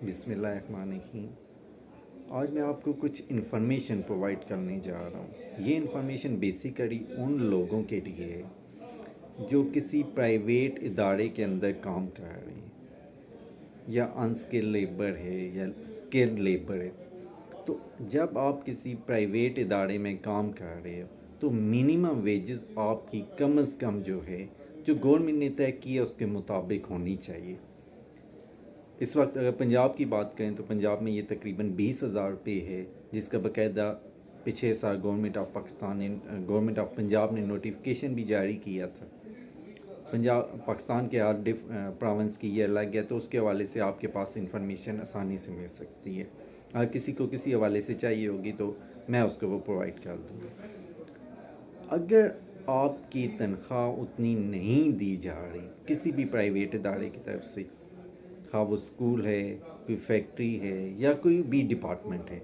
بسم اللہ الرحمن الرحیم۔ آج میں آپ کو کچھ انفارمیشن پرووائڈ کرنے جا رہا ہوں۔ یہ انفارمیشن بیسیکلی ان لوگوں کے لیے ہے جو کسی پرائیویٹ ادارے کے اندر کام کر رہے ہیں، یا انسکل لیبر ہے یا اسکل لیبر ہے۔ تو جب آپ کسی پرائیویٹ ادارے میں کام کر رہے ہو تو منیمم ویجز آپ کی کم از کم جو ہے جو گورنمنٹ نے طے کی ہے اس کے مطابق ہونی چاہیے۔ اس وقت اگر پنجاب کی بات کریں تو پنجاب میں یہ تقریباً 20,000 روپے ہے، جس کا باقاعدہ پچھلے سال گورنمنٹ آف پنجاب نے نوٹیفیکیشن بھی جاری کیا تھا۔ پاکستان کے ہر پراونس کی یہ الگ ہے، تو اس کے حوالے سے آپ کے پاس انفارمیشن آسانی سے مل سکتی ہے۔ اگر کسی کو کسی حوالے سے چاہیے ہوگی تو میں اس کو وہ پرووائڈ کر دوں گا۔ اگر آپ کی تنخواہ اتنی نہیں دی جا رہی کسی بھی پرائیویٹ ادارے کی طرف سے، خواہ وہ اسکول ہے، کوئی فیکٹری ہے یا کوئی بھی ڈپارٹمنٹ ہے،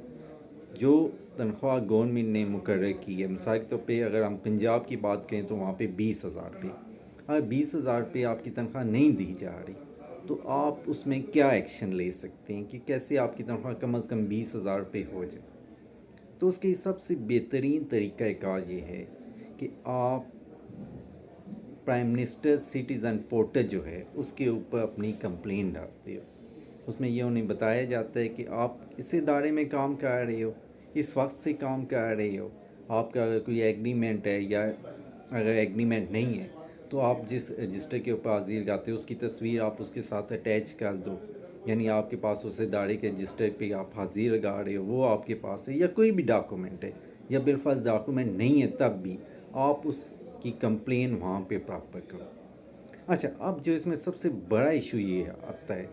جو تنخواہ گورنمنٹ نے مقرر کی ہے، مثال کے طور پہ اگر ہم پنجاب کی بات کریں تو وہاں پہ 20,000 روپے، اگر 20,000 روپے آپ کی تنخواہ نہیں دی جا رہی تو آپ اس میں کیا ایکشن لے سکتے ہیں کہ کیسے آپ کی تنخواہ کم از کم 20,000 روپے ہو جائے۔ تو اس کی سب سے بہترین طریقہ کار یہ ہے کہ آپ پرائم منسٹر سٹیزن پورٹل جو ہے اس کے اوپر اپنی کمپلین ڈالتے ہو۔ اس میں یہ انہیں بتایا جاتا ہے کہ آپ اس ادارے میں کام کر رہے ہو، اس وقت سے کام کر رہے ہو، آپ کا اگر کوئی ایگریمنٹ ہے، یا اگر ایگریمنٹ نہیں ہے تو آپ جس رجسٹر کے اوپر حاضر لگاتے ہو اس کی تصویر آپ اس کے ساتھ اٹیچ کر دو، یعنی آپ کے پاس اس ادارے کے رجسٹر پہ آپ حاضر لگا رہے ہو وہ آپ کے پاس ہے، یا کوئی بھی ڈاکومنٹ ہے، یا بالفرض ڈاکومنٹ نہیں ہے تب بھی آپ اس کی کمپلین وہاں پہ پراپر کرو۔ اچھا، اب جو اس میں سب سے بڑا ایشو یہ آتا ہے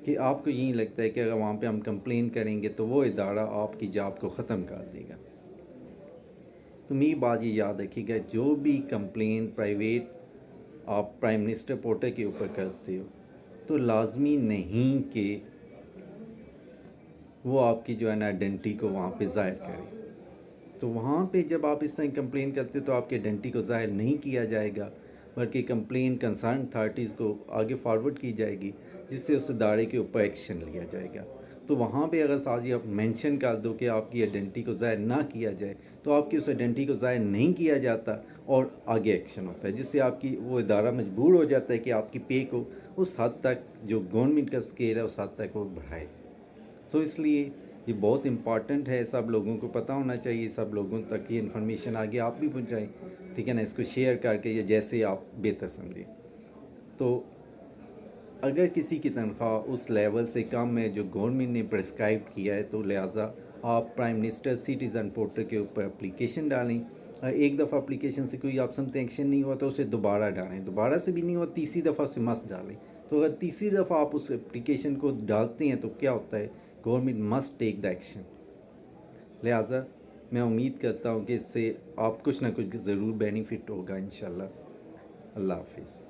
کہ آپ کو یہی لگتا ہے کہ اگر وہاں پہ ہم کمپلین کریں گے تو وہ ادارہ آپ کی جاب کو ختم کر دے گا۔ تو میری بات یہ یاد رکھیے گا، جو بھی کمپلین پرائیویٹ آپ پرائم منسٹر پورٹل کے اوپر کرتے ہو تو لازمی نہیں کہ وہ آپ کی جو ہے نا آئیڈینٹی کو وہاں پہ ظاہر کرے۔ تو وہاں پہ جب آپ اس طرح کمپلین کرتے تو آپ کی آئیڈینٹی کو ظاہر نہیں کیا جائے گا، بلکہ کمپلین کنسرن اتھارٹیز کو آگے فارورڈ کی جائے گی، جس سے اس ادارے کے اوپر ایکشن لیا جائے گا۔ تو وہاں پہ اگر سازی آپ مینشن کر دو کہ آپ کی آئیڈینٹی کو ظاہر نہ کیا جائے تو آپ کی اس آئیڈینٹی کو ظاہر نہیں کیا جاتا اور آگے ایکشن ہوتا ہے، جس سے آپ کی وہ ادارہ مجبور ہو جاتا ہے کہ آپ کی پے کو اس حد تک جو گورنمنٹ کا اسکیل ہے اس حد تک وہ بڑھائے۔ اس لیے یہ بہت امپارٹنٹ ہے، سب لوگوں کو پتہ ہونا چاہیے، سب لوگوں تک یہ انفارمیشن آگے آپ بھی پہنچائیں، ٹھیک ہے نا، اس کو شیئر کر کے یا جیسے آپ بہتر سمجھیں۔ تو اگر کسی کی تنخواہ اس لیول سے کم ہے جو گورنمنٹ نے پرسکرائب کیا ہے تو لہٰذا آپ پرائم منسٹر سٹیزن پورٹل کے اوپر اپلیکیشن ڈالیں۔ ایک دفعہ اپلیکیشن سے کوئی آپ سمتے ایکشن نہیں ہوا تو اسے دوبارہ ڈالیں، دوبارہ سے بھی نہیں ہوا تیسری دفعہ سے مست ڈالیں۔ تو اگر تیسری دفعہ آپ اس اپلیکیشن کو ڈالتے ہیں تو کیا ہوتا ہے، government must take the action. لہٰذا میں امید کرتا ہوں کہ اس سے آپ کچھ نہ کچھ ضرور بینیفٹ ہوگا انشاءاللہ۔ اللہ حافظ۔